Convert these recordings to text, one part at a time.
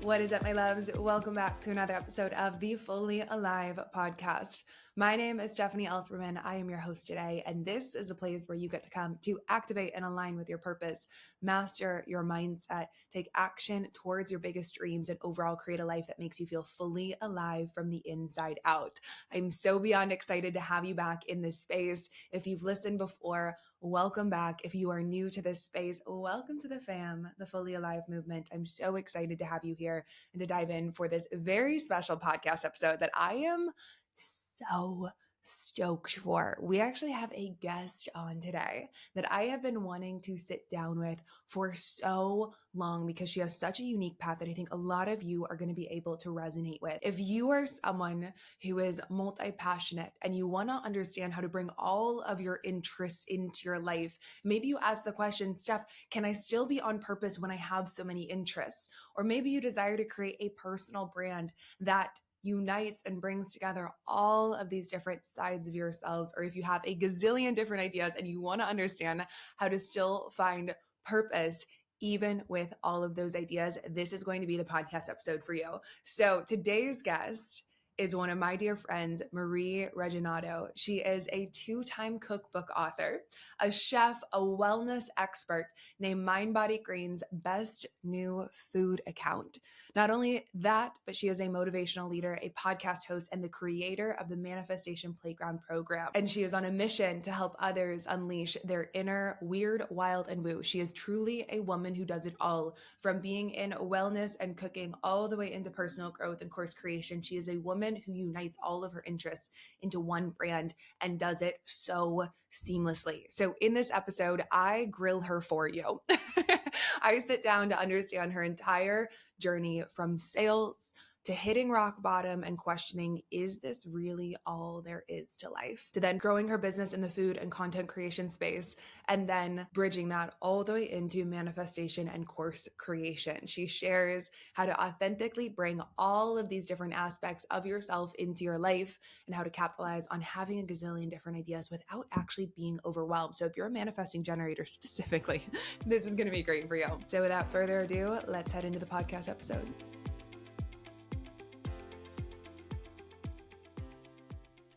What is up, my loves? Welcome back to another episode of the Fully Alive podcast. My name is Stephanie Ellsperman. I am your host today, and this is a place where you get to come to activate and align with your purpose, master your mindset, take action towards your biggest dreams, and overall create a life that makes you feel fully alive from the inside out. I'm so beyond excited to have you back in this space. If you've listened before, welcome back. If you are new to this space, welcome to the fam, the Fully Alive movement. I'm so excited to have you here and to dive in for this very special podcast episode that I am so stoked for. We actually have a guest on today that I have been wanting to sit down with for so long because she has such a unique path that I think a lot of you are going to be able to resonate with. If you are someone who is multi-passionate and you want to understand how to bring all of your interests into your life, maybe you ask the question, Steph, can I still be on purpose when I have so many interests? Or maybe you desire to create a personal brand that unites and brings together all of these different sides of yourselves, or if you have a gazillion different ideas and you want to understand how to still find purpose even with all of those ideas, this is going to be the podcast episode for you. So today's guest is one of my dear friends, Reginato. She is a 2-time cookbook author, a chef, a wellness expert named Mind Body Green's best new food account. Not only that, but she is a motivational leader, a podcast host, and the creator of the Manifestation Playground program. And she is on a mission to help others unleash their inner weird, wild, and woo. She is truly a woman who does it all, from being in wellness and cooking all the way into personal growth and course creation. She is a woman who unites all of her interests into one brand and does it so seamlessly. So in this episode, I grill her for you. I sit down to understand her entire journey from sales to hitting rock bottom and questioning, is this really all there is to life? To then growing her business in the food and content creation space, and then bridging that all the way into manifestation and course creation. She shares how to authentically bring all of these different aspects of yourself into your life and how to capitalize on having a gazillion different ideas without actually being overwhelmed. So if you're a manifesting generator specifically, this is going to be great for you. So without further ado, let's head into the podcast episode.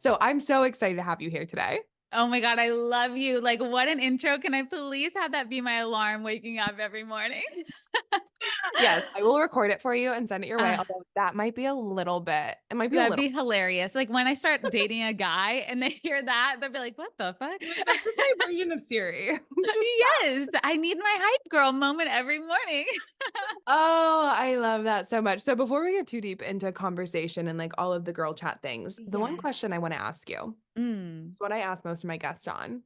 So I'm so excited to have you here today. Oh my God, I love you. Like, what an intro. Can I please have that be my alarm waking up every morning? Yes, I will record it for you and send it your way. Although that might be a little bit, That'd be hilarious. Like when I start dating a guy and they hear that, they'll be like, what the fuck? That's just my version of Siri. Yes, I need my hype girl moment every morning. Oh, I love that so much. So before we get too deep into conversation and like all of the girl chat things, the one question I want to ask you, what I ask most of my guests on,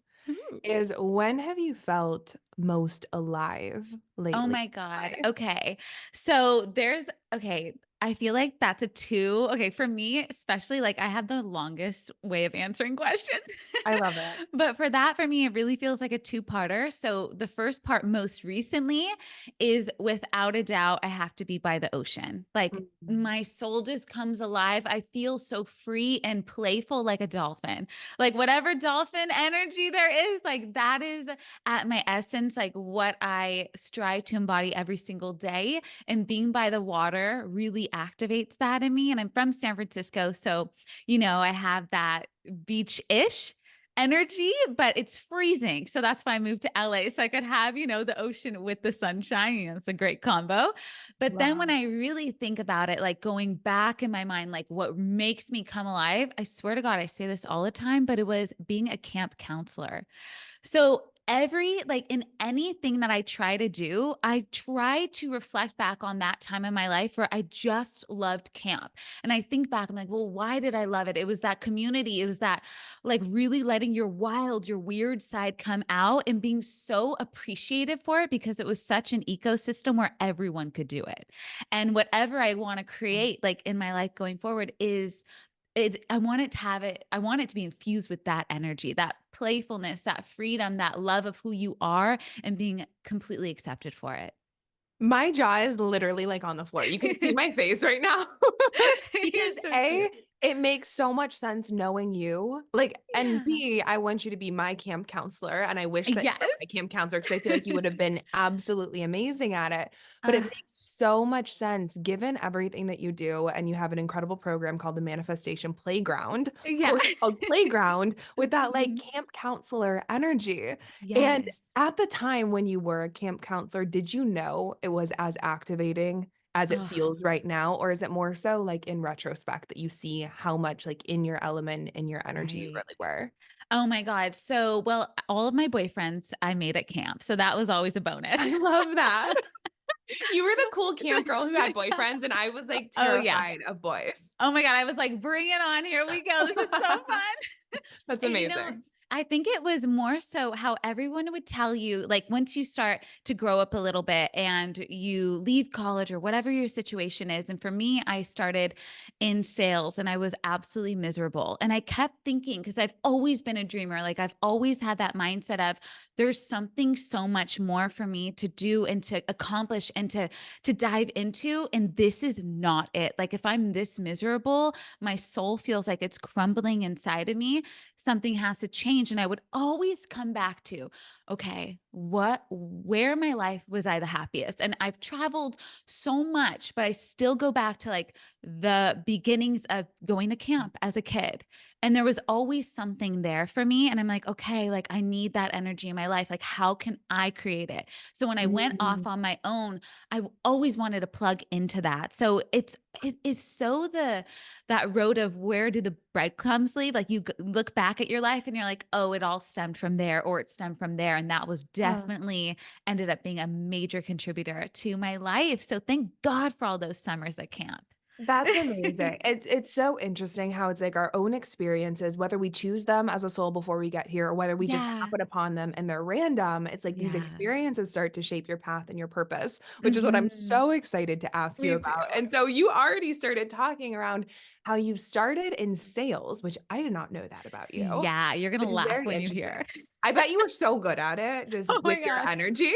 is when have you felt most alive lately? Oh my God. Okay. So I feel like that's a 2. Okay. For me, especially, like I have the longest way of answering questions. I love it. But for me, it really feels like a 2-parter. So the first part most recently is without a doubt, I have to be by the ocean. Like my soul just comes alive. I feel so free and playful like a dolphin. Like whatever dolphin energy there is, like that is at my essence, like what I strive to embody every single day. And being by the water really activates that in me. And I'm from San Francisco. So, I have that beach-ish energy, but it's freezing. So that's why I moved to LA. So I could have, the ocean with the sunshine. It's a great combo. But then when I really think about it, like going back in my mind, like what makes me come alive, I swear to God, I say this all the time, but it was being a camp counselor. So in anything that I try to do, I try to reflect back on that time in my life where I just loved camp. And I think back, I'm like, well, why did I love it? It was that community. It was that like really letting your weird side come out and being so appreciative for it because it was such an ecosystem where everyone could do it. And whatever I want to create like in my life going forward I want it to be infused with that energy, that playfulness, that freedom, that love of who you are and being completely accepted for it. My jaw is literally like on the floor. You can see my face right now. Because It makes so much sense knowing you. Like, and Yeah. B, I want you to be my camp counselor, and I wish that you were Yes. my camp counselor because I feel like you would have been absolutely amazing at it. But it Uh, makes so much sense given everything that you do, and you have an incredible program called the Manifestation Playground, yeah. course called Playground, with that like Mhm. camp counselor energy. And Yes. at the time when you were a camp counselor, did you know it was as activating as it Oh, feels right now? Or is it more so like in retrospect that you see how much like in your element, in your energy you right. really were? Oh my God. So, well, all of my boyfriends I made at camp. So that was always a bonus. I love that. You were the cool So, camp girl who had boyfriends, and I was like oh, yeah. terrified of boys. Oh my God. I was like, bring it on. Here we go. This is so fun. That's You know, amazing. I think it was more so how everyone would tell you, like, once you start to grow up a little bit and you leave college or whatever your situation is. And for me, I started in sales and I was absolutely miserable. And I kept thinking, because I've always been a dreamer, like, I've always had that mindset of there's something so much more for me to do and to accomplish and to dive into. And this is not it. Like, if I'm this miserable, my soul feels like it's crumbling inside of me, something has to change. And I would always come back to, okay, where in my life was I the happiest? And I've traveled so much, but I still go back to like the beginnings of going to camp as a kid. And there was always something there for me. And I'm like, okay, like I need that energy in my life. Like, how can I create it? So when I went Mm. off on my own, always wanted to plug into that. So it is so that road of where do the breadcrumbs lead? Like you look back at your life and you're like, oh, it all stemmed from there, or it stemmed from there. And that was Uh, definitely ended up being a major contributor to my life. So thank God for all those summers at camp. That's amazing. It's so interesting how it's like our own experiences, whether we choose them as a soul before we get here or whether we just Yeah. happen upon them and they're random. It's like these Yeah. experiences start to shape your path and your purpose, which is what I'm Hmm. so excited to ask you Me too. about. And so you already started talking around how you started in sales, which I did not know that about you, Yeah. You're going to which is laugh very when you interesting. hear. I bet you were so good at it just Oh with my your God. energy.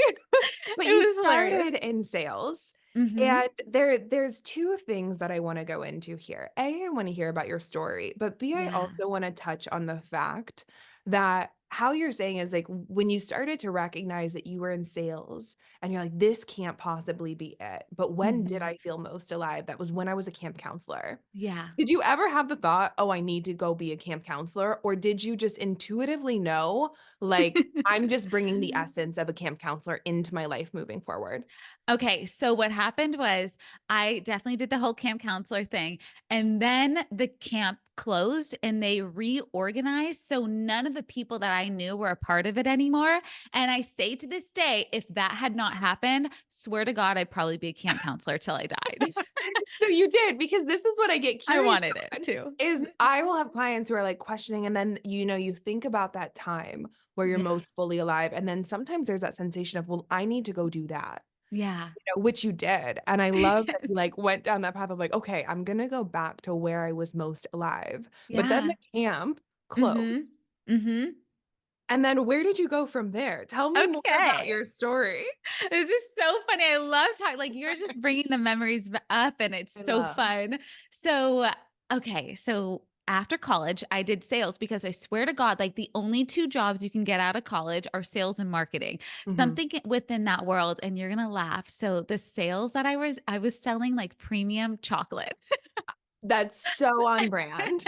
But It you was started hilarious. in sales. Hmm. And there's two things that I want to go into here. A, I want to hear about your story, but B, I Yeah. also want to touch on the fact that how you're saying is like when you started to recognize that you were in sales and you're like, this can't possibly be it. But when did Hmm. I feel most alive? That was when I was a camp counselor. Yeah. Did you ever have the thought, oh, I need to go be a camp counselor? Or did you just intuitively know, like, I'm just bringing the essence of a camp counselor into my life moving forward? Okay, so what happened was I definitely did the whole camp counselor thing. And then the camp closed and they reorganized. So none of the people that I knew were a part of it anymore. And I say to this day, if that had not happened, swear to God, I'd probably be a camp counselor till I died. So you did, because this is what I get I curious wanted it on, too. is I will have clients who are like questioning and then you think about that time where you're Yeah. most fully alive and then sometimes there's that sensation of, well, I need to go do that. Yeah. Which you did. And I love that Yes. you like went down that path of like, okay, I'm gonna go back to where I was most alive. But then Yeah. the camp Mhm. closed. Mhm. And then where did you go from there? Tell me more about Okay. your story. This is so funny. I love talking. Like you're just bringing the memories up, and it's I so love. fun. So, okay, so after college, I did sales because I swear to God, like the only two jobs you can get out of college are sales and marketing. Mhm. Something within that world, and you're gonna laugh. So the sales that I was selling like premium chocolate. That's so on brand.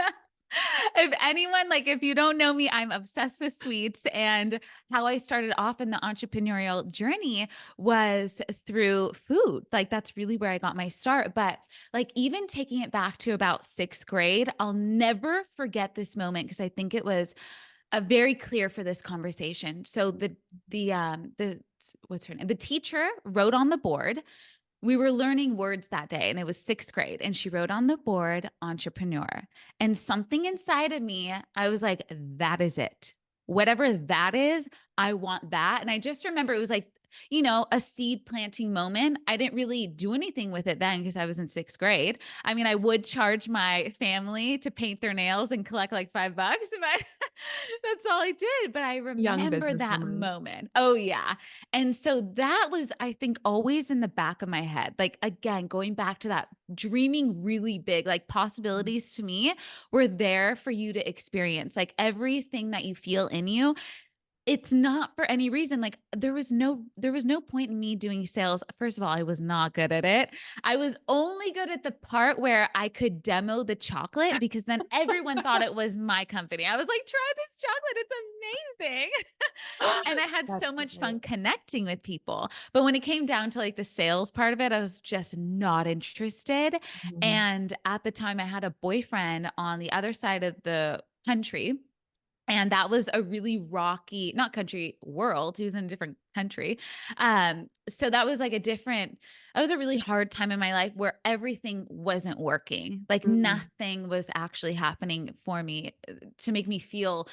If anyone, like, if you don't know me, I'm obsessed with sweets. And how I started off in the entrepreneurial journey was through food. Like, that's really where I got my start. But, like, even taking it back to about sixth grade, I'll never forget this moment because I think it was very clear for this conversation. So, what's her name? The teacher wrote on the board, we were learning words that day, and it was sixth grade. And she wrote on the board, entrepreneur. And something inside of me, I was like, that is it. Whatever that is, I want that. And I just remember it was like a seed planting moment. I didn't really do anything with it then because I was in 6th grade. I mean, I would charge my family to paint their nails and collect like $5, but that's all I did. But I Young remember that businesswoman. moment. Oh, yeah. And so that was, I think, always in the back of my head. Like, again, going back to that dreaming really big, like possibilities to me were there for you to experience. Like everything that you feel in you, it's not for any reason. Like there was no point in me doing sales. First of all, I was not good at it. I was only good at the part where I could demo the chocolate because then everyone thought it was my company. I was like, "Try this chocolate. It's amazing." And I had That's so much great. fun connecting with people. But when it came down to like the sales part of it, I was just not interested. Mhm. And at the time I had a boyfriend on the other side of the country, and that was a really rocky, not country world. He was in a different country. So that was like that was a really hard time in my life where everything wasn't working. Like Mm. nothing was actually happening for me to make me feel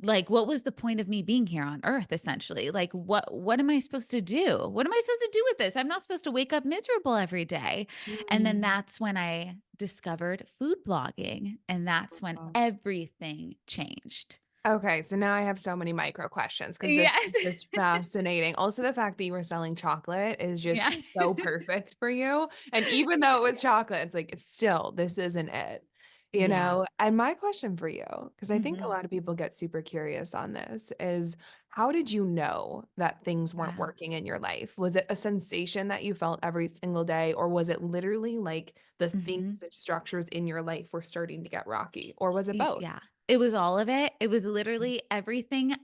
like what was the point of me being here on earth essentially? Like what am I supposed to do? What am I supposed to do with this? I'm not supposed to wake up miserable every day. And then Mm. that's when I discovered food blogging, and that's when Wow. everything changed. Okay, so now I have so many micro questions because this Yes. is just fascinating. Also, the fact that you were selling chocolate is Yeah. just so perfect for you. And even though it was chocolate, it's like, it's still, this isn't it, you Yeah. know? And my question for you, because I think a Mhm. lot of people get super curious on this, is how did you know that things weren't Yeah. working in your life? Was it a sensation that you felt every single day, or was it literally like the things Mhm. and structures in your life were starting to get rocky, or was it both? Yeah. It was all of it. It was literally everything,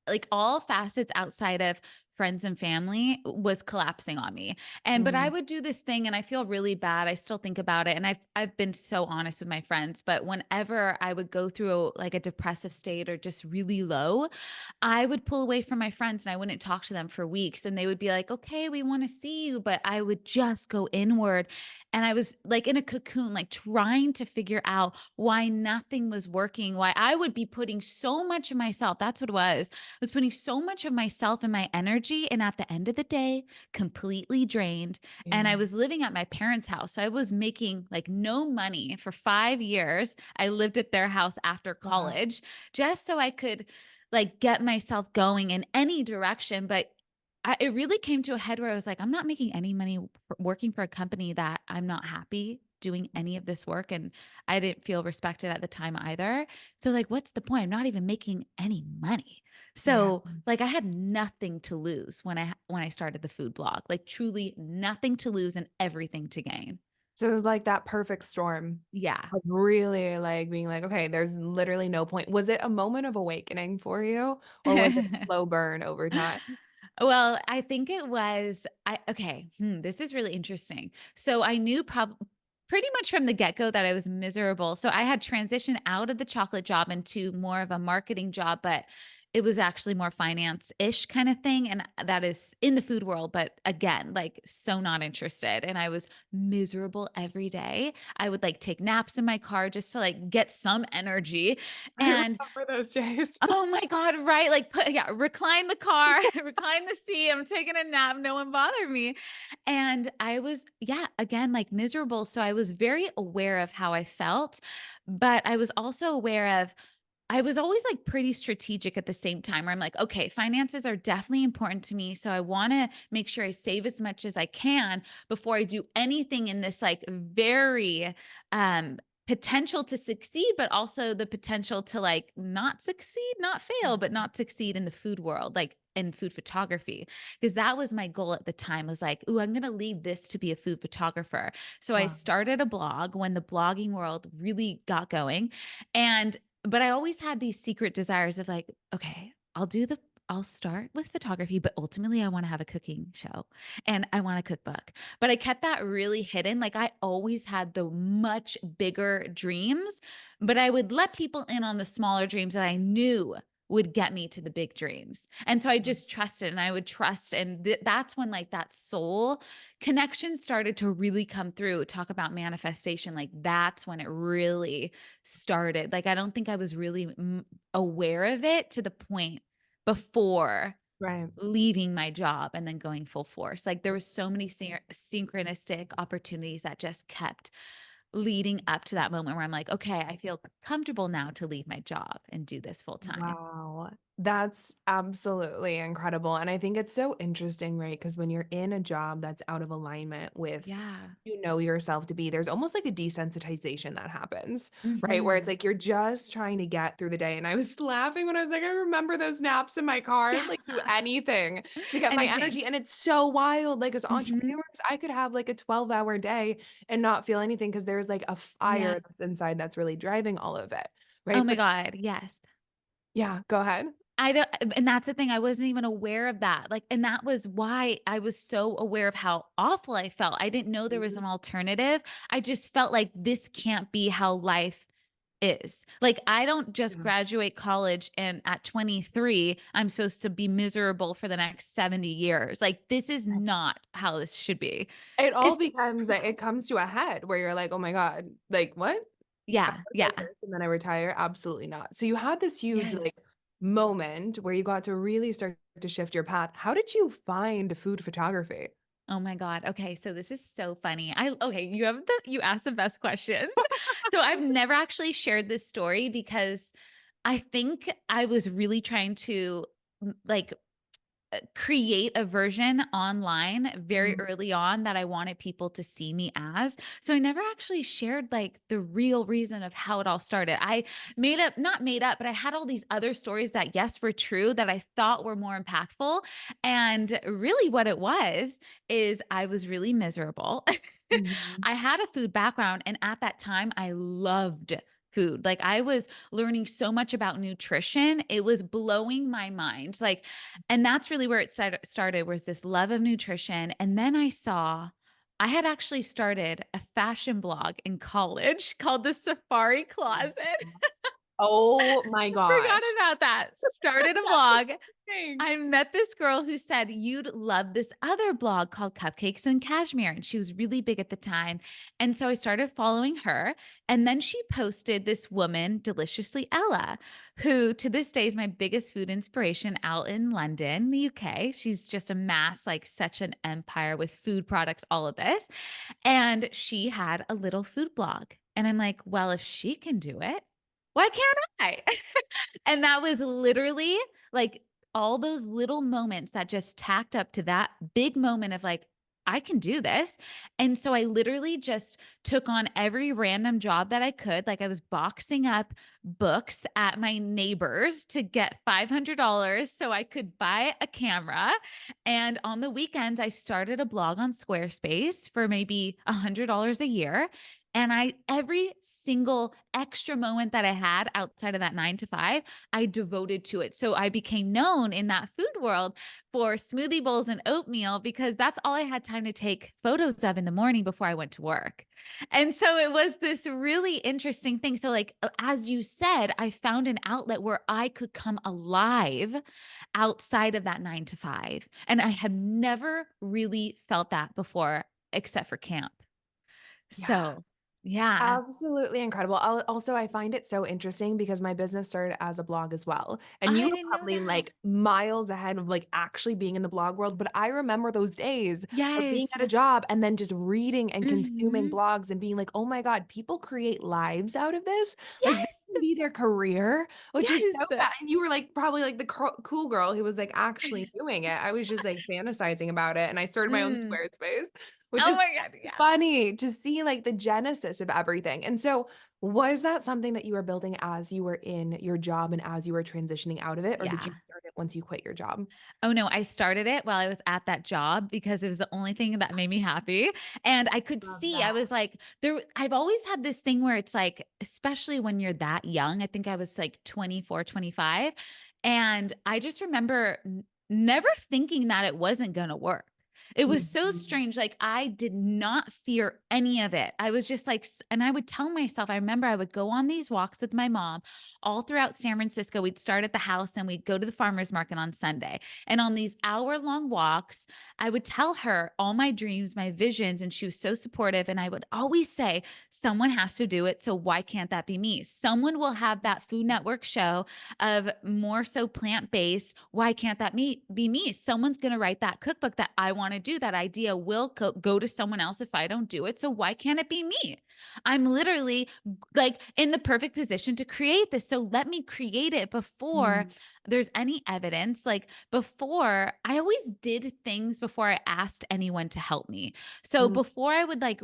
like all facets outside of friends and family was collapsing on me. And but I Mhm. would do this thing and I feel really bad. I still think about it and I've been so honest with my friends, but whenever I would go through like a depressive state or just really low, I would pull away from my friends and I wouldn't talk to them for weeks and they would be like, "Okay, we want to see you," but I would just go inward and I was like in a cocoon like trying to figure out why nothing was working, why I would be putting so much of myself, that's what it was. I was putting so much of myself and my energy, and at the end of the day, completely drained. And I Yeah. was living at my parents' house. So I was making like no money for 5 years. I lived at their house after Wow. college just so I could like get myself going in any direction. But it really came to a head where I was like, I'm not making any money working for a company that I'm not happy doing any of this work. And I didn't feel respected at the time either. So like, what's the point? I'm not even making any money. Yeah. So like I had nothing to lose when I started the food blog, like truly nothing to lose and everything to gain. So it was like that perfect storm Yeah. of really like being like, okay, there's literally no point. Was it a moment of awakening for you, or was it a slow burn over time? Well, I think it was this is really interesting. So I knew pretty much from the get-go that I was miserable. So I had transitioned out of the chocolate job into more of a marketing job, but it was actually more finance-ish kind of thing, and that is in the food world, but again, like so not interested. And I was miserable every day. I would like take naps in my car just to like get some energy. I And remember those days. oh my God, right? Like recline the car, recline the seat. I'm taking a nap. No one bothered me. And I was, yeah, again, like miserable. So I was very aware of how I felt, but I was also aware of I was always like pretty strategic at the same time where I'm like, okay, finances are definitely important to me. So I want to make sure I save as much as I can before I do anything in this like very um potential to succeed, but also the potential to like not succeed, not fail, but not succeed in the food world, like in food photography. Because that was my goal at the time was like, ooh, I'm going to leave this to be a food photographer. So I Wow. started a blog when the blogging world really got going. And but I always had these secret desires of like, okay, I'll start with photography, but ultimately I want to have a cooking show and I want a cookbook. But I kept that really hidden. Like I always had the much bigger dreams, but I would let people in on the smaller dreams that I knew would get me to the big dreams. And so I just trusted and I would trust. And that's when like that soul connection started to really come through. Talk about manifestation. Like that's when it really started. Like I don't think I was really aware of it to the point before. Right. leaving my job and then going full force. Like there was so many synchronistic opportunities that just kept leading up to that moment where I'm like, okay, I feel comfortable now to leave my job and do this full time. Wow. That's absolutely incredible. And I think it's so interesting, right? Because when you're in a job that's out of alignment with Yeah. you know yourself to be, there's almost like a desensitization that happens, right? Where it's Mhm. like you're just trying to get through the day. And I was laughing when I was like, I remember those naps in my car, Yeah. like do anything to get my Anything. energy. And it's so wild. Like as Mhm. entrepreneurs, I could have like a 12-hour day and not feel anything because there's like a Yeah. fire that's inside that's really driving all of it. Oh Right. my But God. Yes. yeah, go ahead. I don't, and that's the thing. I wasn't even aware of that. Like, and that was why I was so aware of how awful I felt. I didn't know there was Mhm. an alternative. I just felt like this can't be how life is. Like, I don't just Yeah. graduate college and at 23, I'm supposed to be miserable for the next 70 years. Like, this is not how this should be. It all It's, becomes that it comes to a head where you're like, "Oh my God, like, what? I yeah, work like yeah. this and then I retire?" Absolutely not. So you had this huge, Yes. like, moment where you got to really start to shift your path. How did you find food photography? Oh my God. Okay, so this is so funny. Okay, you asked the best questions. So I've never actually shared this story because I think I was really trying to like create a version online very Mm, early on that I wanted people to see me as. So I never actually shared like the real reason of how it all started. I made up, not made up, but I had all these other stories that, yes, were true that I thought were more impactful. And really, what it was is I was really miserable. mhm, I had a food background. And at that time, I loved food. Like I was learning so much about nutrition. It was blowing my mind. Like, and that's really where it started was this love of nutrition. And then I had actually started a fashion blog in college called the Safari Closet. oh my Forgot gosh. about that. Started a That's blog. amazing. I met this girl who said, "You'd love this other blog called Cupcakes and Cashmere." And she was really big at the time. And so I started following her. And then she posted this woman, Deliciously Ella, who to this day is my biggest food inspiration out in London, the UK. She's just amassed like such an empire with food products, all of this. And she had a little food blog. And I'm like, well, if she can do it, why can't I? And that was literally like all those little moments that just tacked up to that big moment of like, I can do this. And so I literally just took on every random job that I could. Like I was boxing up books at my neighbors to get $500 so I could buy a camera. And on the weekends, I started a blog on Squarespace for maybe $100 a year. And every single extra moment that I had outside of that 9 to 5, I devoted to it. So I became known in that food world for smoothie bowls and oatmeal because that's all I had time to take photos of in the morning before I went to work. And so it was this really interesting thing. So, like, as you said, I found an outlet where I could come alive outside of that 9 to 5. And I had never really felt that before, except for camp. Yeah. So, yeah. Absolutely incredible. Also, I find it so interesting because my business started as a blog as well. And you I were didn't know probably that. like miles ahead of like actually being in the blog world. But I remember those days of being Yes. at a job and then just reading and consuming Mhm. blogs and being like, oh my God, people create lives out of this. Like this Yes. can be their career, which is so Yes. bad. And you were like probably like the cool girl who was like actually doing it. I was just like fantasizing about it. And I started my own Mm. Squarespace, which Oh is my God, yeah. funny to see like the genesis of everything. And so, was that something that you were building as you were in your job and as you were transitioning out of it, or did Yeah. you start it once you quit your job? Oh, no, I started it while I was at that job because it was the only thing that made me happy, and I could Love see I that. was like I've always had this thing where it's like, especially when you're that young, I think I was like 24, 25, and I just remember n never thinking that it wasn't gonna work. It was so Mhm. strange. Like, I did not fear any of it. I was just like, and I would tell myself, I remember I would go on these walks with my mom all throughout San Francisco. We'd start at the house and we'd go to the farmer's market on Sunday. And on these hour-long walks, I would tell her all my dreams, my visions, and she was so supportive. And I would always say, someone has to do it. So why can't that be me? Someone will have that Food Network show of more so plant-based. Why can't that be me? Someone's going to write that cookbook that I want to do. That idea will go to someone else if I don't do it. So why can't it be me? I'm literally like in the perfect position to create this. So let me create it before Mm, there's any evidence. Like, before, I always did things before I asked anyone to help me. So mm, before I would like,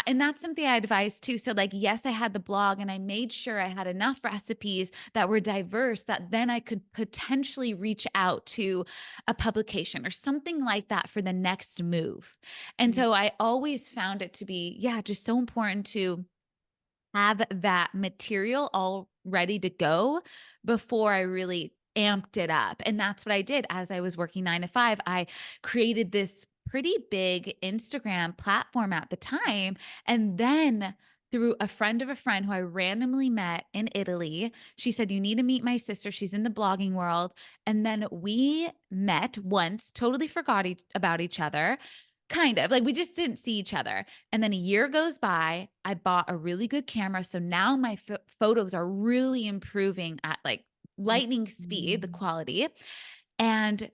and that's something I advise too. So, like, yes, I had the blog and I made sure I had enough recipes that were diverse that then I could potentially reach out to a publication or something like that for the next move. And mm, so I always found it to be, yeah, just so important to have that material all ready to go before I really amped it up. And that's what I did as I was working 9 to 5. I created this pretty big Instagram platform at the time. And then through a friend of a friend who I randomly met in Italy, she said, "You need to meet my sister. She's in the blogging world." And then we met once, totally forgot about each other. Kind of like we just didn't see each other. And then a year goes by, I bought a really good camera, so now my photos are really improving at, like, mm, lightning speed, the mm. quality, and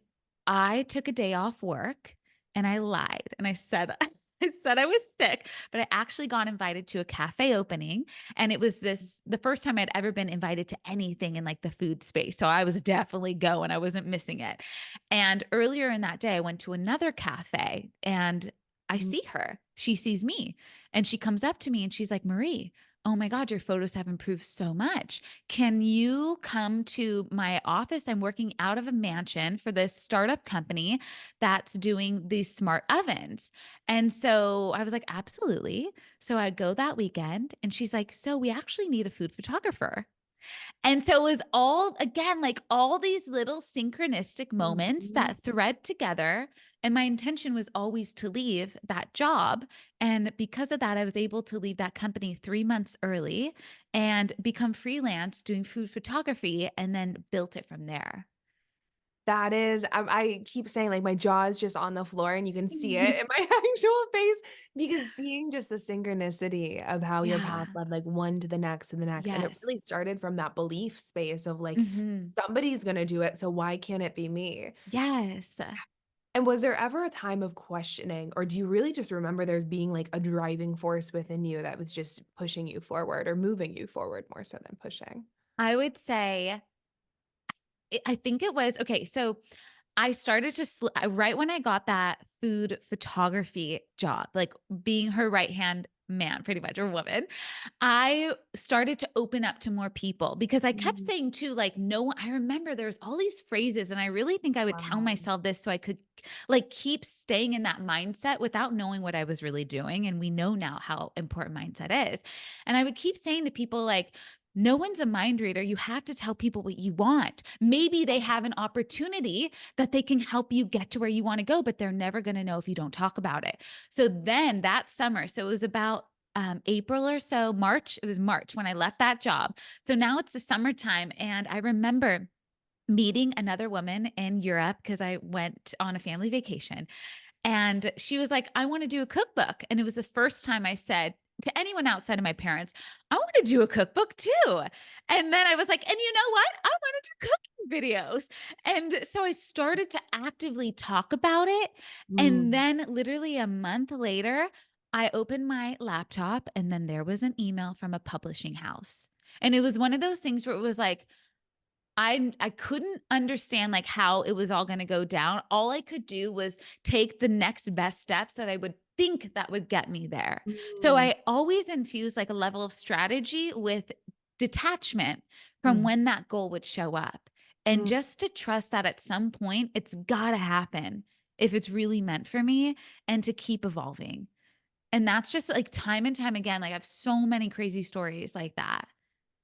I took a day off work and I lied and I said I said I was sick, but I actually got invited to a cafe opening, and it was the first time I'd ever been invited to anything in, like, the food space, so I was definitely going, I wasn't missing it. And earlier in that day, I went to another cafe and I Mm. see her. She sees me and she comes up to me and she's like, "Marie, oh my God, your photos have improved so much. Can you come to my office? I'm working out of a mansion for this startup company that's doing these smart ovens." And so I was like, "Absolutely." So I go that weekend and she's like, "So we actually need a food photographer." And so it was all, again, like all these little synchronistic moments Mhm. that thread together. And my intention was always to leave that job. And because of that, I was able to leave that company 3 months early and become freelance doing food photography and then built it from there. That is I keep saying, like, my jaw is just on the floor and you can see it in my actual face because seeing just the synchronicity of how your path Yeah. led, like, one to the next and the next, and it Yes. really started from that belief space of, like, Hmm. somebody's gonna do it, so why can't it be me? Yes. And was there ever a time of questioning, or do you really just remember there's being, like, a driving force within you that was just pushing you forward or moving you forward more so than pushing? I would say, I think it was okay. So I started to right when I got that food photography job, like being her right hand man, pretty much, or woman, I started to open up to more people because I kept Mm, saying too, like, no, I remember there's all these phrases, and I really think I would tell wow. myself this so I could like keep staying in that mindset without knowing what I was really doing. And we know now how important mindset is. And I would keep saying to people, like, no one's a mind reader. You have to tell people what you want. Maybe they have an opportunity that they can help you get to where you want to go, but they're never going to know if you don't talk about it. So then that summer, so it was about April or so, March, it was March when I left that job. So now it's the summertime. And I remember meeting another woman in Europe because I went on a family vacation. And she was like, "I want to do a cookbook." And it was the first time I said to anyone outside of my parents, "I want to do a cookbook too." And then I was like, "And you know what? I want to do cooking videos." And so I started to actively talk about it. And Mm, then literally a month later, I opened my laptop and then there was an email from a publishing house. And it was one of those things where it was like, I couldn't understand, like, how it was all gonna go down. All I could do was take the next best steps that I would think that would get me there. So mm, I always infuse, like, a level of strategy with detachment from mm, when that goal would show up, and mm. just to trust that at some point, it's gotta happen if it's really meant for me, and to keep evolving. And that's just, like, time and time again, like, I have so many crazy stories like that.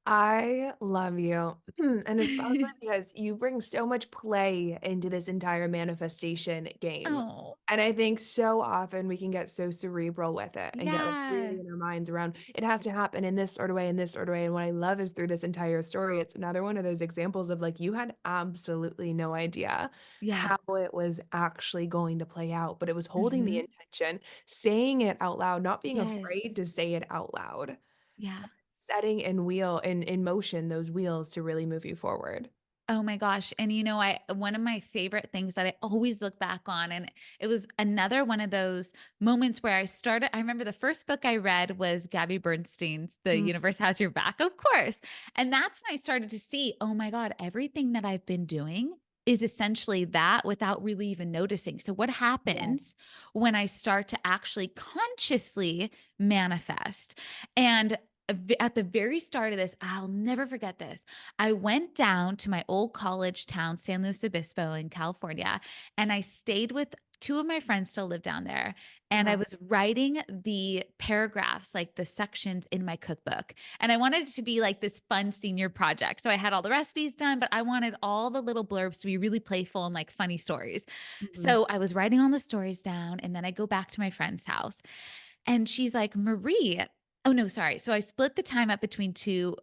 I love you. And especially because you bring so much play into this entire manifestation game. Oh, And I think so often we can get so cerebral with it and get like yeah. really in our minds around it has to happen in this sort of way, in this sort of way. And what I love is through this entire story, it's another one of those examples of like you had absolutely no idea Yeah. how it was actually going to play out, but it was holding the Mhm. intention, saying it out loud, not being Yes. afraid to say it out loud, Yeah. setting in motion those wheels to really move you forward. Oh my gosh. And you know, I one of my favorite things that I always look back on, and it was another one of those moments where I remember the first book I read was Gabby Bernstein's The Mm, Universe Has Your Back, of course. And that's when I started to see, oh my God, everything that I've been doing is essentially that without really even noticing. So what happens yes. when I start to actually consciously manifest? And at the very start of this, I'll never forget this. I went down to my old college town, San Luis Obispo in California, and I stayed with two of my friends still live down there. And I Uh-huh. was writing the paragraphs, like the sections in my cookbook. And I wanted it to be like this fun senior project. So I had all the recipes done, but I wanted all the little blurbs to be really playful and like funny stories. Mhm. So I was writing all the stories down, and then I go back to my friend's house. And she's like, Marie, oh no, sorry. So I split the time up between two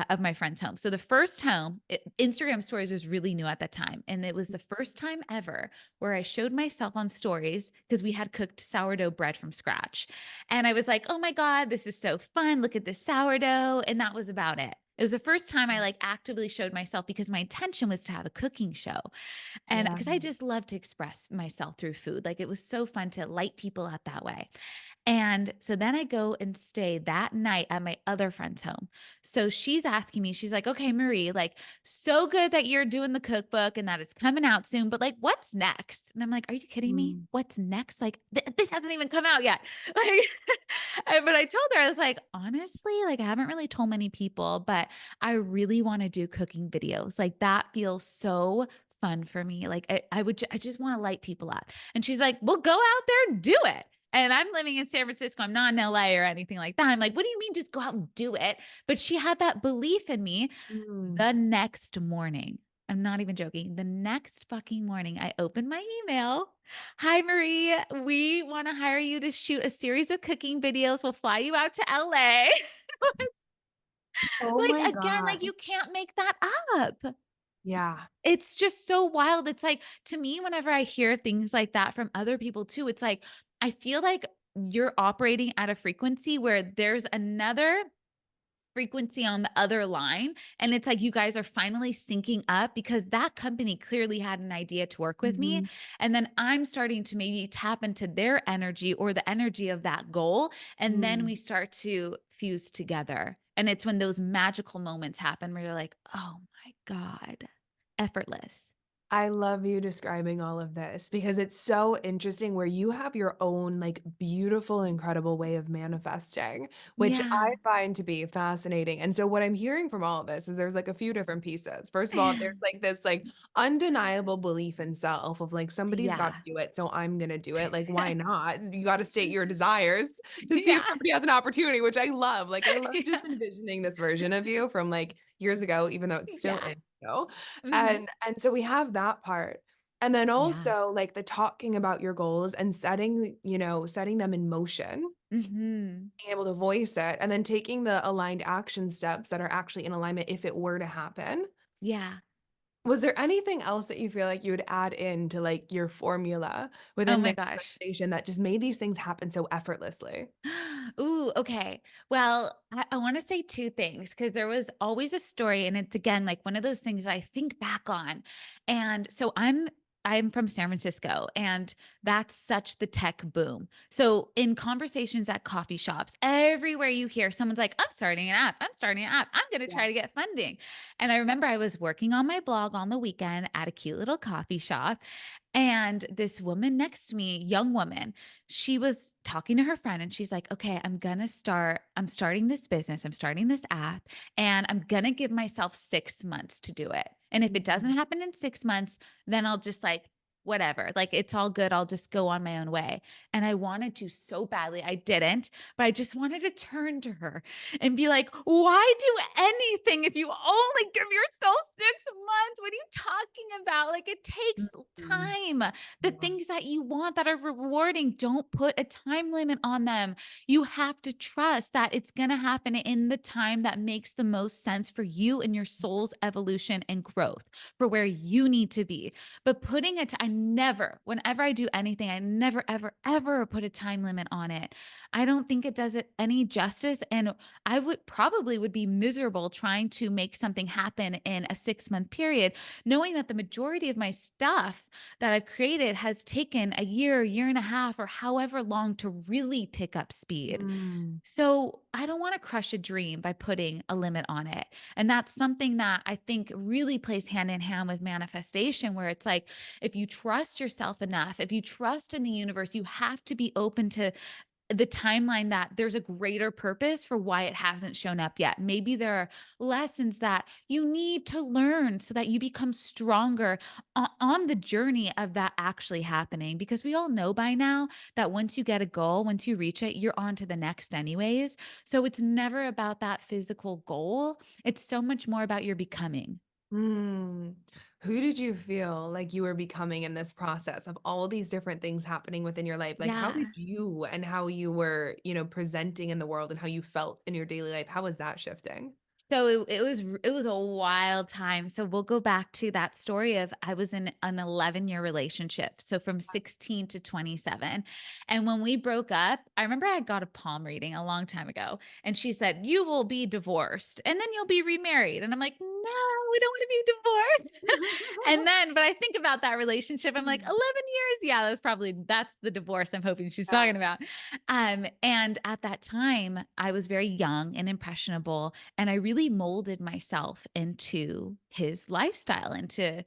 of my friends' homes. So the first home, Instagram stories was really new at that time. And it was the first time ever where I showed myself on stories because we had cooked sourdough bread from scratch. And I was like, oh my God, this is so fun. Look at this sourdough. And that was about it. It was the first time I like actively showed myself because my intention was to have a cooking show. And Yeah. because I just love to express myself through food. Like it was so fun to light people up that way. And so then I go and stay that night at my other friend's home. So she's asking me, she's like, okay, Marie, like, so good that you're doing the cookbook and that it's coming out soon, but like, what's next? And I'm like, are you kidding me? Mm. What's next? Like, this hasn't even come out yet. Like, but I told her, I was like, honestly, like, I haven't really told many people, but I really want to do cooking videos. Like, that feels so fun for me. Like, I just want to light people up. And she's like, well, go out there and do it. And I'm living in San Francisco. I'm not in LA or anything like that. I'm like, what do you mean just go out and do it? But she had that belief in me. Mm. The next morning, I'm not even joking. The next fucking morning, I opened my email. Hi, Marie. We want to hire you to shoot a series of cooking videos. We'll fly you out to LA. Oh my Like, again, like you gosh. can't make that up. Yeah. It's just so wild. It's like, to me, whenever I hear things like that from other people too, it's like, I feel like you're operating at a frequency where there's another frequency on the other line. And it's like you guys are finally syncing up because that company clearly had an idea to work with me. Mhm. And then I'm starting to maybe tap into their energy or the energy of that goal. And then Mm. we start to fuse together. And it's when those magical moments happen where you're like, oh my God, effortless. I love you describing all of this because it's so interesting where you have your own like beautiful, incredible way of manifesting, which Yeah. I find to be fascinating. And so what I'm hearing from all of this is there's like a few different pieces. First of all, there's like this like undeniable belief in self of like somebody's got to Yeah. do it, so I'm gonna do it. Like, why not? You got to state your desires to see if Yeah. somebody has an opportunity, which I love. Like, I love Yeah. just envisioning this version of you from like years ago, even though it's still Yeah. in you. Mhm. And so we have that part. And then Yeah. also like the talking about your goals and setting, setting them in motion, Mhm. being able to voice it, and then taking the aligned action steps that are actually in alignment if it were to happen. Yeah. Was there anything else that you feel like you would add in to like your formula Oh within my gosh. manifestation that just made these things happen so effortlessly? Ooh, okay. Well, I want to say two things because there was always a story, and it's again like one of those things that I think back on. And so I'm from San Francisco, and that's such the tech boom. So in conversations at coffee shops, everywhere you hear someone's like, I'm starting an app. I'm starting an app. I'm going to Yeah. try to get funding. And I remember I was working on my blog on the weekend at a cute little coffee shop. And this woman next to me, young woman, she was talking to her friend and she's like, okay, I'm starting this business, I'm starting this app, and I'm gonna give myself 6 months to do it. And if it Mhm. doesn't happen in 6 months, then I'll just like whatever. Like, it's all good. I'll just go on my own way. And I wanted to so badly. I didn't, but I just wanted to turn to her and be like, why do anything if you only give yourself 6 months? What are you talking about? Like, it takes Mhm. time. The Yeah. things that you want that are rewarding, don't put a time limit on them. You have to trust that it's going to happen in the time that makes the most sense for you and your soul's evolution and growth for where you need to be. But putting it, I never, whenever I do anything, I never, ever, ever put a time limit on it. I don't think it does it any justice. And I would be miserable trying to make something happen in a 6 month period, knowing that the majority of my stuff that I've created has taken a year and a half, or however long to really pick up speed. Mm. So I don't want to crush a dream by putting a limit on it. And that's something that I think really plays hand in hand with manifestation, where it's like, if you trust yourself enough, if you trust in the universe, you have to be open to the timeline that there's a greater purpose for why it hasn't shown up yet. Maybe there are lessons that you need to learn so that you become stronger on the journey of that actually happening. Because we all know by now that once you get a goal, once you reach it, you're on to the next, anyways. So it's never about that physical goal, it's so much more about your becoming. Mm. Who did you feel like you were becoming in this process of all these different things happening within your life? Like, how did Yeah. you and how you were, presenting in the world and how you felt in your daily life, how was that shifting? So it was a wild time. So we'll go back to that story of I was in an 11-year relationship. So from 16 to 27. And when we broke up, I remember I got a palm reading a long time ago, and she said, "You will be divorced and then you'll be remarried." And I'm like, "No, we don't want to be divorced." And then, but I think about that relationship, I'm like, 11 years. Yeah, that's the divorce I'm hoping she's Yeah. talking about. And at that time, I was very young and impressionable, and I really molded myself into his lifestyle, into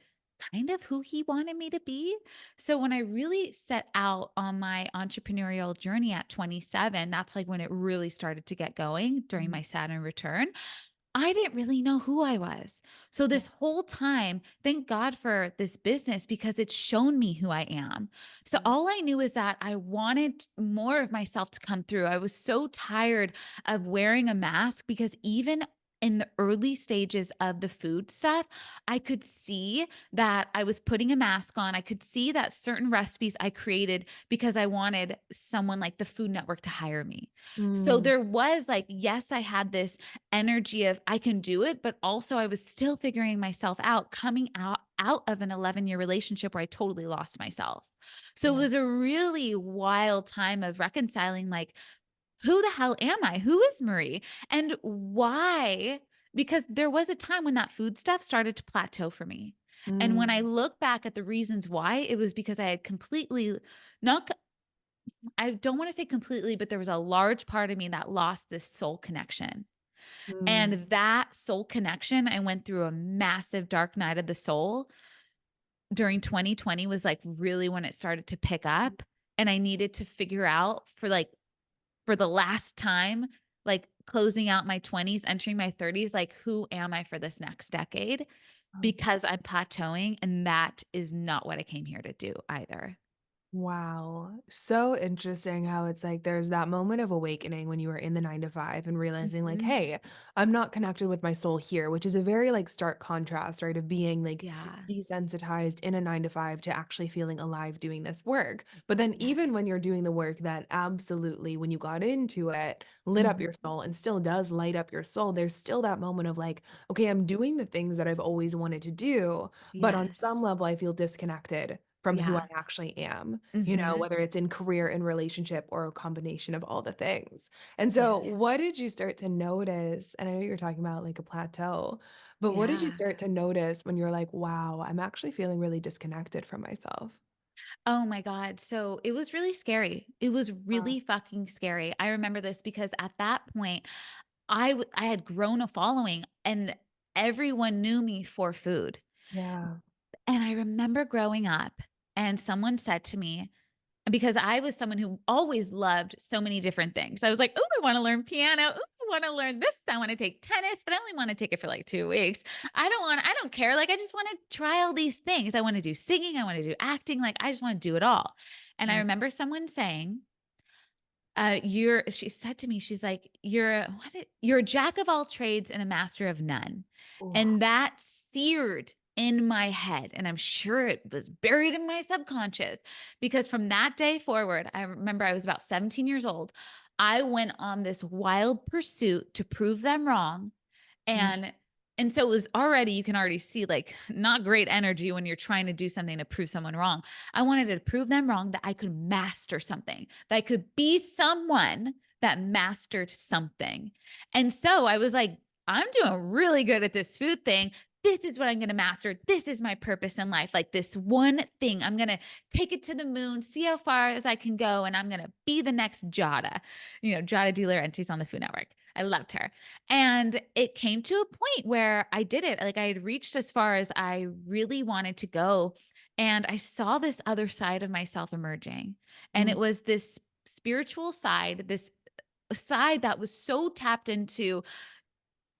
kind of who he wanted me to be. So when I really set out on my entrepreneurial journey at 27, that's like when it really started to get going during Mhm. my Saturn return. I didn't really know who I was. So Yeah. this whole time, thank God for this business because it's shown me who I am. So Mm. all I knew is that I wanted more of myself to come through. I was so tired of wearing a mask because even in the early stages of the food stuff, I could see that I was putting a mask on. I could see that certain recipes I created because I wanted someone like the Food Network to hire me. So Mm. there was like, yes, I had this energy of I can do it, but also I was still figuring myself out, coming out of an 11-year relationship where I totally lost myself. So it Yeah. was a really wild time of reconciling, like, who the hell am I? Who is Marie? And why? Because there was a time when that food stuff started to plateau for me. And when I Mm. look back at the reasons why, it was because I had completely not I don't want to say completely, but there was a large part of me that lost this soul connection. Mm. And that soul connection, I went through a massive dark night of the soul during 2020, was like really when it started to pick up. And I needed to figure out for the last time, like closing out my 20s, entering my 30s, like who am I for this next decade? Oh. Because I'm plateauing. And that is not what I came here to do either. Wow. So interesting how it's like there's that moment of awakening when you were in the 9 to 5 and realizing like, Mhm. hey, I'm not connected with my soul here, which is a very like stark contrast, right? Of being like Yeah. desensitized in a 9 to 5 to actually feeling alive doing this work. But then even Yes. when you're doing the work that absolutely when you got into it, lit up Mhm. your soul and still does light up your soul, there's still that moment of like, okay, I'm doing the things that I've always wanted to do, but on some Yes. level I feel disconnected from who I Yeah. actually am, Mhm. whether it's in career and relationship or a combination of all the things. And so, Yes. what did you start to notice? And I know you're talking about like a plateau, but what did you Yeah. start to notice when you're like, wow, I'm actually feeling really disconnected from myself? Oh my God. So it was really scary. It was Wow. really fucking scary. I remember this because at that point, I had grown a following and everyone knew me for food. Yeah. And I remember growing up and someone said to me, because I was someone who always loved so many different things. I was like, "Oh, I want to learn piano. Oh, I want to learn this. I want to take tennis, but I only want to take it for like 2 weeks. I don't care. Like, I just want to try all these things. I want to do singing. I want to do acting. Like, I just want to do it all. And I Mm. remember someone saying, she said to me, she's like, you're a jack of all trades and a master of none. Ooh. And that seared in my head. And I'm sure it was buried in my subconscious because from that day forward, I remember I was about 17 years old. I went on this wild pursuit to prove them wrong. Mm. And so it was already, you can already see like not great energy when you're trying to do something to prove someone wrong. I wanted to prove them wrong, that I could master something, that I could be someone that mastered something. And so I was like, I'm doing really good at this food thing. This is what I'm going to master. This is my purpose in life. Like this one thing, I'm going to take it to the moon, see how far as I can go. And I'm going to be the next Jada, Jada De Laurentiis on the Food Network. I loved her. And it came to a point where I did it. Like I had reached as far as I really wanted to go. And I saw this other side of myself emerging. And Mm. it was this spiritual side, this side that was so tapped into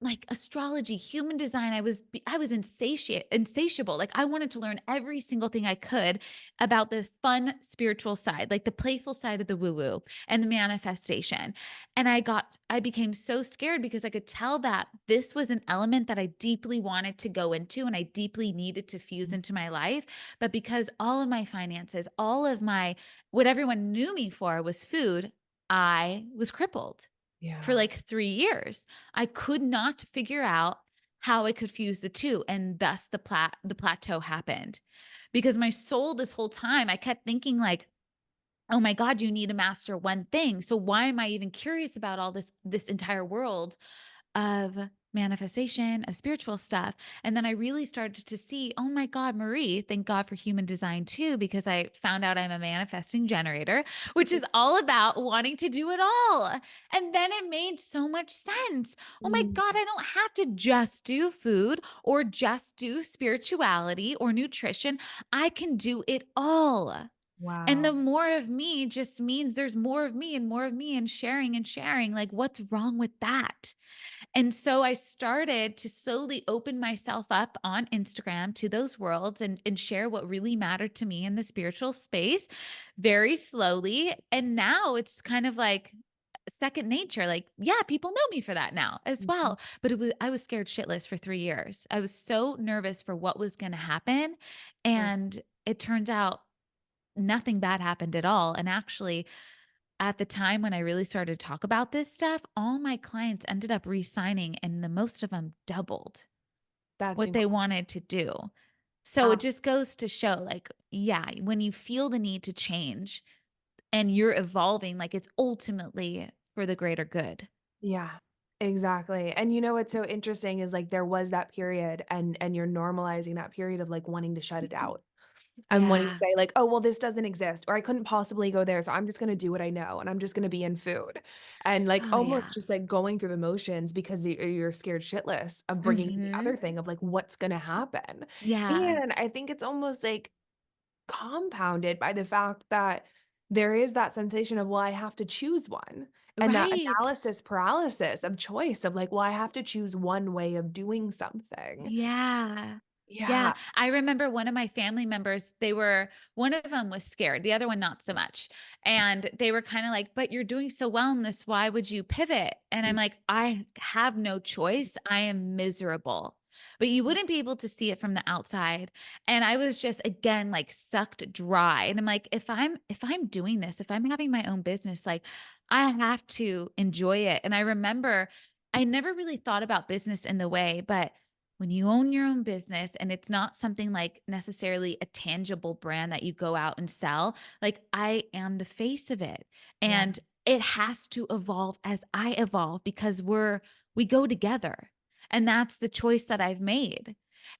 like astrology, human design. I was insatiable. Like I wanted to learn every single thing I could about the fun spiritual side, like the playful side of the woo-woo and the manifestation. And I became so scared because I could tell that this was an element that I deeply wanted to go into and I deeply needed to fuse into my life. But because all of my finances, all of my, what everyone knew me for was food, I was crippled for Yeah. like 3 years. I could not figure out how I could fuse the two, and thus the plateau happened. Because my soul this whole time, I kept thinking like, "Oh my God, you need to master one thing. So why am I even curious about all this entire world of manifestation, of spiritual stuff?" And then I really started to see, oh my God, Marie, thank God for human design too, because I found out I'm a manifesting generator, which is all about wanting to do it all. And then it made so much sense. Oh my Mm. God, I don't have to just do food or just do spirituality or nutrition. I can do it all. And the Wow. more of me just means there's more of me and more of me and sharing and sharing. Like, what's wrong with that? And so I started to slowly open myself up on Instagram to those worlds and share what really mattered to me in the spiritual space very slowly. And now it's kind of like second nature. Like, yeah, people know me for that now as Mhm. well. But I was scared shitless for 3 years. I was so nervous for what was going to happen. Mm. And it turns out nothing bad happened at all. And actually, at the time when I really started to talk about this stuff, all my clients ended up re-signing and the most of them doubled That's what they incredible. wanted to do. So it just goes to show like, yeah, when you feel the need to change and you're evolving, like it's ultimately for the greater good. Yeah, exactly. And you know what's so interesting is like there was that period and you're normalizing that period of like wanting to shut it out. I'm wanting to Yeah. say like, "Oh, well, this doesn't exist," or "I couldn't possibly go there, so I'm just gonna do what I know, and I'm just gonna be in food." And, like, Oh yeah. almost just, like, going through the motions because you're scared shitless of bringing in the Mhm. other thing of, like, what's gonna happen. Yeah. And I think it's almost, like, compounded by the fact that there is that sensation of, "Well, I have to choose one," and that Right. analysis paralysis of choice of, like, "Well, I have to choose one way of doing something." Yeah. Yeah, Yeah. I remember one of my family members, one of them was scared, the other one not so much. And they were kind of like, "But you're doing so well in this, why would you pivot?" And I'm like, "I have no choice. I am miserable." But you wouldn't be able to see it from the outside. And I was just again like sucked dry. And I'm like, if I'm doing this, if I'm having my own business, like I have to enjoy it. And I remember I never really thought about business in the way, but when you own your own business and it's not something like necessarily a tangible brand that you go out and sell, like I am the face of it. Yeah. And it has to evolve as I evolve because we go together. And that's the choice that I've made.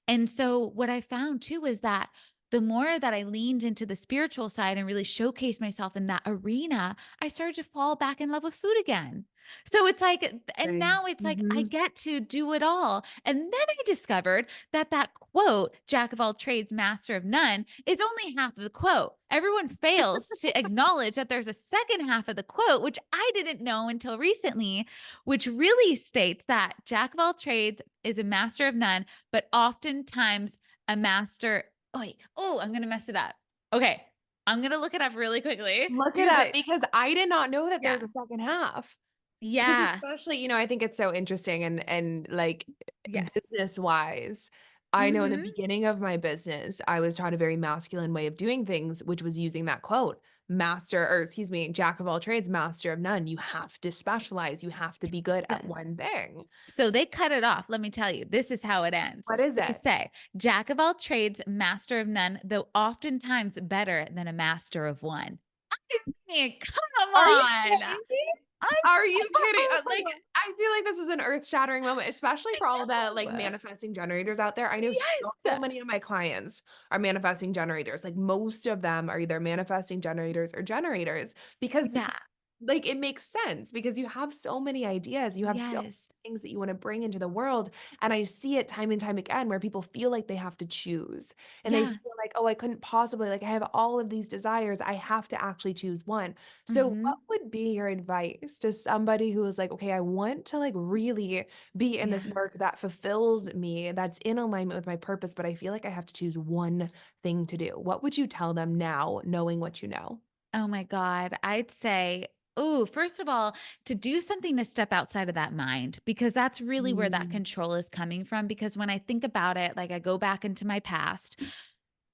And so what I found too is that the more that I leaned into the spiritual side and really showcased myself in that arena, I started to fall back in love with food again. So it's like, and Same. now it's like I Mhm. get to do it all. And then I discovered that that quote, Jack of all trades, master of none, is only half of the quote. Everyone fails to acknowledge that there's a second half of the quote, which I didn't know until recently, which really states that Jack of all trades is a master of none, but oftentimes a master. Oh, wait. Oh, I'm going to mess it up. Okay. I'm going to look it up really quickly Look it because up because I did not know that yeah. there's a second half. Because Yeah. especially, I think it's so interesting and like Yes. business wise, I know in the Mhm. beginning of my business, I was taught a very masculine way of doing things, which was using that quote, jack of all trades, master of none. You have to specialize. You have to be good at Yes. one thing. So they cut it off. Let me tell you, this is how it ends. What is They it? say, Jack of all trades, master of none, though oftentimes better than a master of one. I mean, come Are you on. kidding me? I Are you kidding? Like, know. I feel like this is an earth-shattering moment, especially I for all the like know. manifesting generators out there. I know so Yes. many of my clients are manifesting generators. Like most of them are either manifesting generators or generators because Yeah. like it makes sense because you have so many ideas, you have so many Yes. things that you want to bring into the world. And I see it time and time again where people feel like they have to choose and they Yeah. feel like, oh, I couldn't possibly, like, I have all of these desires. I have to actually choose one. So, what Mhm. would be your advice to somebody who is like, okay, I want to like really be in this Yeah. work that fulfills me, that's in alignment with my purpose, but I feel like I have to choose one thing to do? What would you tell them now, knowing what you know? Oh my God. I'd say, oh, first of all, to do something to step outside of that mind, because that's really where that Mm, control is coming from. Because when I think about it, like I go back into my past,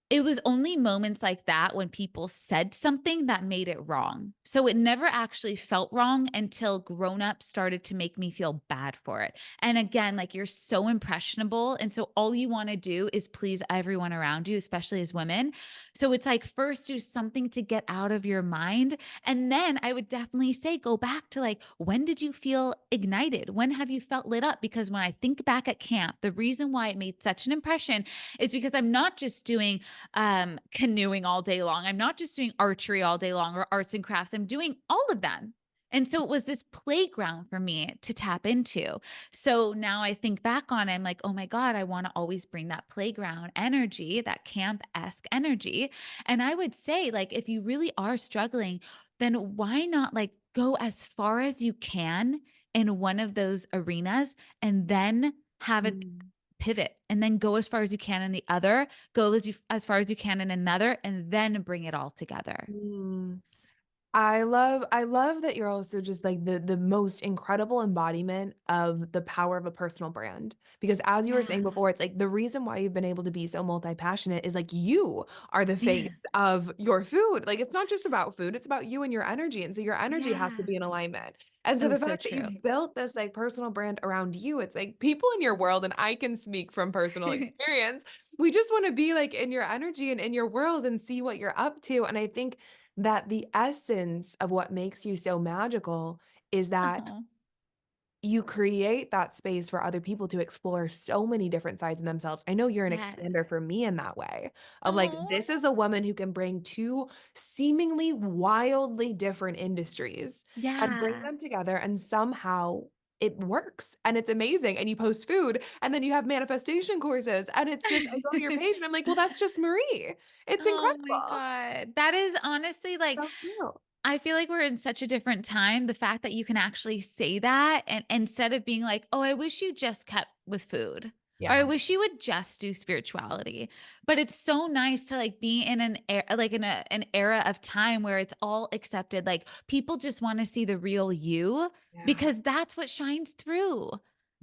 it was only moments like that when people said something that made it wrong. So it never actually felt wrong until grown-ups started to make me feel bad for it. And again, like you're so impressionable. And so all you want to do is please everyone around you, especially as women. So it's like first do something to get out of your mind. And then I would definitely say go back to like, when did you feel ignited? When have you felt lit up? Because when I think back at camp, the reason why it made such an impression is because I'm not just doing canoeing all day long. I'm not just doing archery all day long or arts and crafts. I'm doing all of them. And so it was this playground for me to tap into. So now I think back on it, I'm like, oh my God, I want to always bring that playground energy, that camp-esque energy. And I would say, like, if you really are struggling, then why not like go as far as you can in one of those arenas and then have it mm, pivot and then go as far as you can in the other, go as far as you can in another, and then bring it all together. mm. I love that you're also just like the most incredible embodiment of the power of a personal brand. Because as you were saying Yeah. before, it's like the reason why you've been able to be so multi-passionate is like you are the face of your food. Like it's not just about food, it's about you and your energy. And so your energy has to Yeah. be in alignment. And so Oh, the so fact that true. you've built this like personal brand around you, it's like people in your world, and I can speak from personal experience. We just want to be like in your energy and in your world and see what you're up to. And I think that the essence of what makes you so magical is that Oh, you create that space for other people to explore so many different sides of themselves. I know you're an yes. expander for me in that way of like, Oh, this is a woman who can bring two seemingly wildly different industries and bring yeah. them together, and somehow it works and it's amazing. And you post food and then you have manifestation courses, and it's just, I go to your page and I'm like, well, that's just Marie. It's Oh my incredible. God. That is honestly like, So cute. I feel like we're in such a different time. The fact that you can actually say that and instead of being like, "Oh, I wish you just kept with food." Or I Yeah. wish you would just do spirituality. But it's so nice to like be in an era of time where it's all accepted. Like people just want to see the real you Yeah. because that's what shines through.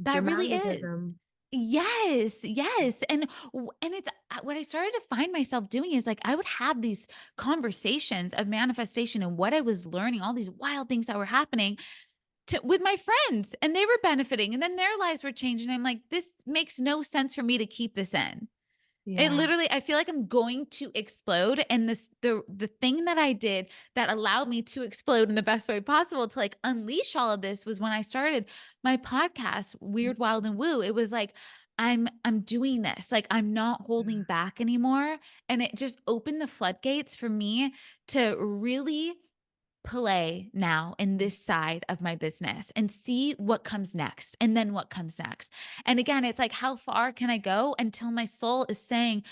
It's your That really is. magnetism. Yes, yes, and it's what I started to find myself doing is, like, I would have these conversations of manifestation and what I was learning, all these wild things that were happening to with my friends, and they were benefiting, and then their lives were changing, I'm like, "This makes no sense for me to keep this in." It Yeah. literally I feel like I'm going to explode, and the thing that I did that allowed me to explode in the best way possible to, like, unleash all of this was when I started my podcast, Weird, Wild, and Woo. It was like I'm doing this. Like, I'm not holding back anymore, and it just opened the floodgates for me to really play now in this side of my business and see what comes next and then what comes next. And again, it's like, how far can I go until my soul is saying,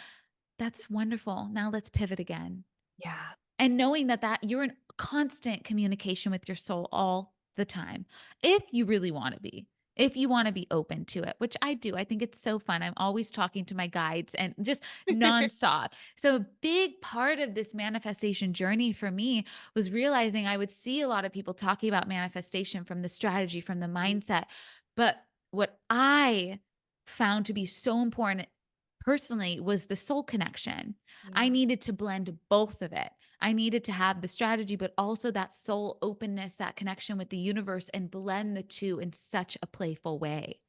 "That's wonderful. Now let's pivot again." Yeah. And knowing that you're in constant communication with your soul all the time, if you really wanna be. If you wanna be open to it, which I do. I think it's so fun. I'm always talking to my guides and just nonstop. So a big part of this manifestation journey for me was realizing I would see a lot of people talking about manifestation from the strategy, from the mindset. But what I found to be so important personally was the soul connection. I Yeah. needed to blend both of it. I needed to have the strategy, but also that soul openness, that connection with the universe, and blend the two in such a playful way.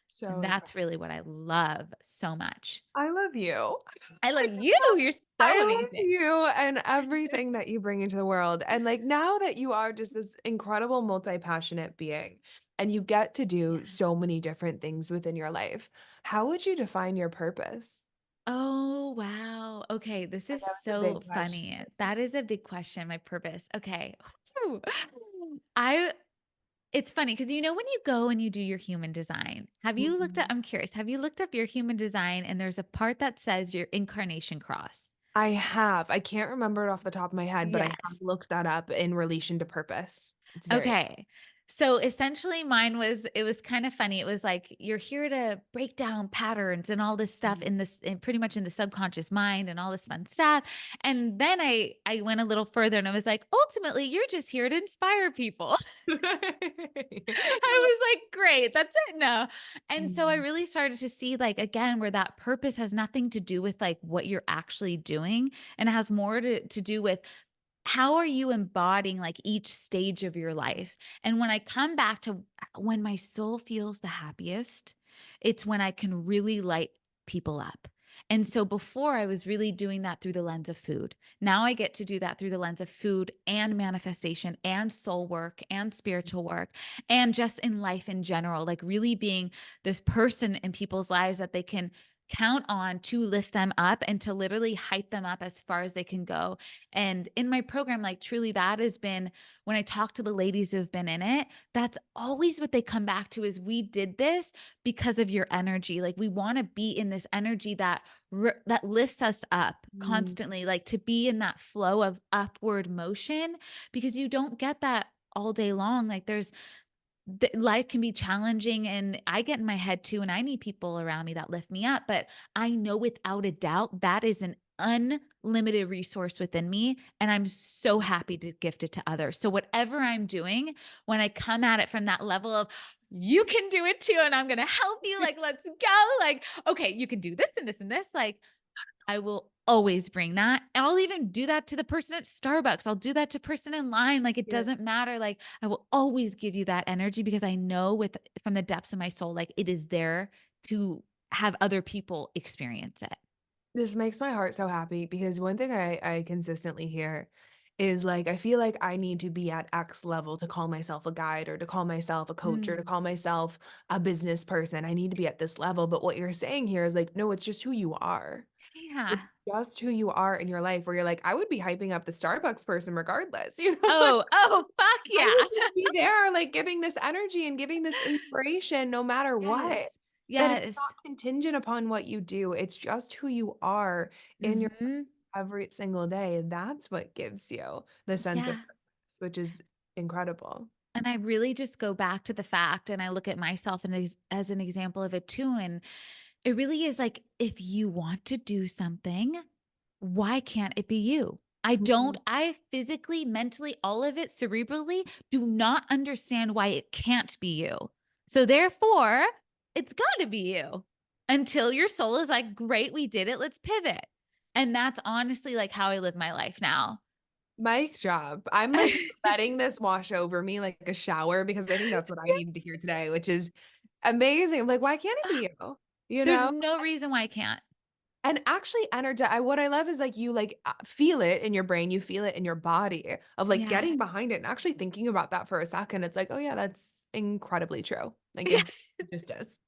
So And that's incredible. really what I love so much. I love you. I love you. You're so I love amazing. you and everything that you bring into the world. And like now that you are just this incredible multi-passionate being and you get to do Yeah. so many different things within your life, how would you define your purpose? Oh, wow. Okay. This I is know it's a big so question. funny. That is a big question. My purpose. Okay. Whew. I It's funny because when you go and you do your human design, have you looked at Mhm. I'm curious, have you looked up your human design and there's a part that says your incarnation cross? I have. I can't remember it off the top of my head, but I have Yes. looked that up in relation to purpose. It's very Okay. So essentially mine was it was kind of funny. It was like you're here to break down patterns and all this stuff in this in pretty much in the subconscious mind and all this fun stuff. And then I went a little further and I was like, ultimately, you're just here to inspire people. I was like, "Great, that's it now." And so I Mm, really started to see, like, again, where that purpose has nothing to do with, like, what you're actually doing, and it has more to do with how are you embodying, like, each stage of your life? And when I come back to when my soul feels the happiest, it's when I can really light people up. And so before I was really doing that through the lens of food. Now I get to do that through the lens of food and manifestation and soul work and spiritual work and just in life in general, like really being this person in people's lives that they can count on to lift them up and to literally hype them up as far as they can go. And in my program, like truly, that has been when I talk to the ladies who have been in it, that's always what they come back to is we did this because of your energy. Like we want to be in this energy that lifts us up mm, constantly, like to be in that flow of upward motion because you don't get that all day long. Like life can be challenging and I get in my head too and I need people around me that lift me up, but I know without a doubt that is an unlimited resource within me and I'm so happy to gift it to others. So whatever I'm doing, when I come at it from that level of you can do it too and I'm going to help you, like let's go, like okay, you can do this and this and this, like I will always bring that. And I'll even do that to the person at Starbucks. I'll do that to person in line. Like it yeah. doesn't matter. Like I will always give you that energy because I know with from the depths of my soul, like it is there to have other people experience it. This makes my heart so happy because one thing I consistently hear is like I feel like I need to be at X level to call myself a guide or to call myself a coach or to Mm, call myself a business person. I need to be at this level. But what you're saying here is like, no, it's just who you are. It's yeah. just who you are in your life where you're like, I would be hyping up the Starbucks person regardless, you know? Oh, fuck I yeah. would just be there, like, giving this energy and giving this inspiration no matter what. Yes. That it's Yes. not contingent upon what you do. It's just who you are in your Hmm. every single day. That's what gives you the sense of Yeah. purpose, which is incredible. And I really just go back to the fact and I look at myself and as an example of it too. And it really is like if you want to do something, why can't it be you? Mhm. I physically, mentally, all of it cerebrally do not understand why it can't be you. So therefore, it's got to be you until your soul is like, great, we did it. Let's pivot. And that's honestly like how I live my life now. Mic drop. I'm like just letting this wash over me like a shower because I think that's what I needed to hear today, which is amazing. I'm like, why can't it be you? You There's know? no reason why I can't. And actually what I love is like you like feel it in your brain, you feel it in your body of like Yeah. getting behind it and actually thinking about that for a second. It's like, oh yeah, that's incredibly true. Like Yeah. it just is.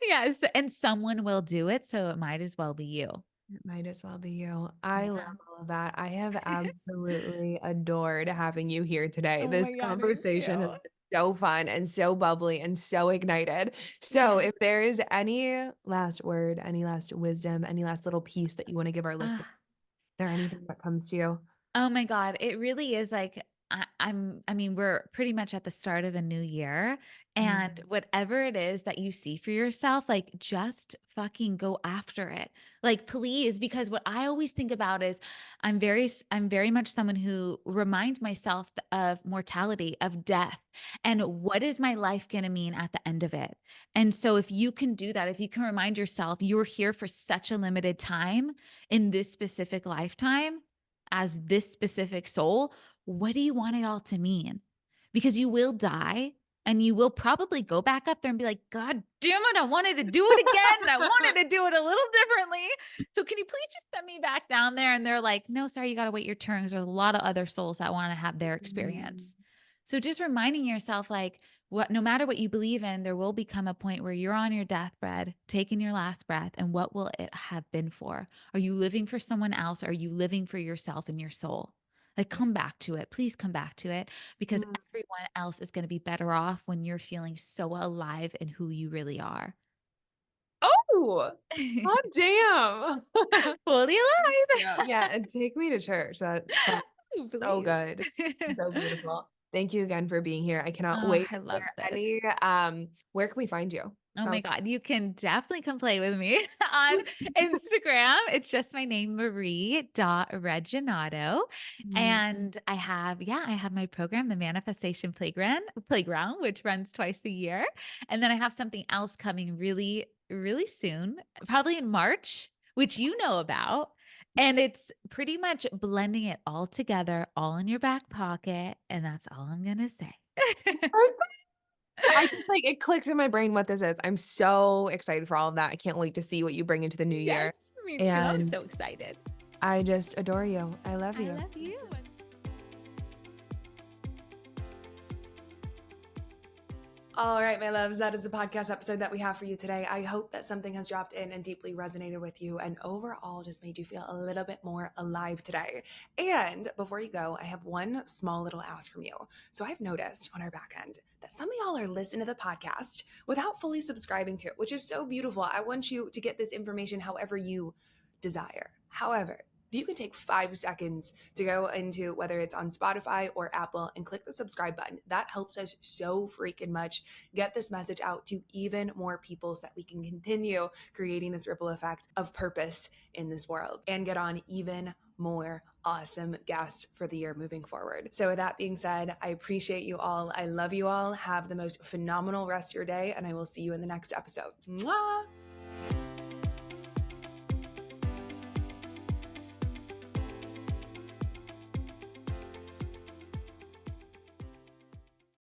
Yes, and someone will do it, so it might as well be you. It might as well be you. I love Yeah. all of that. I have absolutely adored having you here today. Oh my This God, me conversation has too. been so fun and so bubbly and so ignited. So, Yes. if there is any last word, any last wisdom, any last little piece that you want to give our listeners, Ah. is there anything that comes to you? Oh my God, it really is like I mean, we're pretty much at the start of a new year, and Mm, whatever it is that you see for yourself, like just fucking go after it. Like please, because what I always think about is I'm very much someone who reminds myself of mortality, of death, and what is my life going to mean at the end of it. And so if you can do that, if you can remind yourself you're here for such a limited time in this specific lifetime, as this specific soul, what do you want it all to mean? Because you will die and you will probably go back up there and be like, God damn it, I wanted to do it again. And I wanted to do it a little differently. So can you please just send me back down there? And they're like, no, sorry, you got to wait your turn. There's a lot of other souls that want to have their mm, experience. So just reminding yourself, like, what, no matter what you believe in, there will become a point where you're on your deathbed, taking your last breath. And what will it have been for? Are you living for someone else? Are you living for yourself and your soul? Like, come back to it. Please come back to it because mm. everyone else is going to be better off when you're feeling so alive in who you really are. Oh, hot damn. Fully alive. Yeah, yeah, and take me to church. That sounds so Please. good and so beautiful. Thank you again for being here. I cannot Oh, wait. I Is love there this. any where can we find you? Oh How my God, you can definitely come play with me on Instagram. It's just my name, Marie.Reginato. Mm, And I have my program, the Manifestation Playground, which runs twice a year. And then I have something else coming really, really soon, probably in March, which you know about. And it's pretty much blending it all together, all in your back pocket. And that's all I'm going to say. I just like it clicked in my brain what this is. I'm so excited for all of that. I can't wait to see what you bring into the new Yes, year. me too. I'm And so excited. I just adore you. I love I you. love you. All right, my loves, that is the podcast episode that we have for you today. I hope that something has dropped in and deeply resonated with you and overall just made you feel a little bit more alive today. And before you go, I have one small little ask from you. So I've noticed on our back end that some of y'all are listening to the podcast without fully subscribing to it, which is so beautiful. I want you to get this information however you desire. However, if you can take 5 seconds to go into whether it's on Spotify or Apple and click the subscribe button, that helps us so freaking much get this message out to even more people so that we can continue creating this ripple effect of purpose in this world and get on even more awesome guests for the year moving forward. So with that being said, I appreciate you all. I love you all. Have the most phenomenal rest of your day, and I will see you in the next episode. Mwah!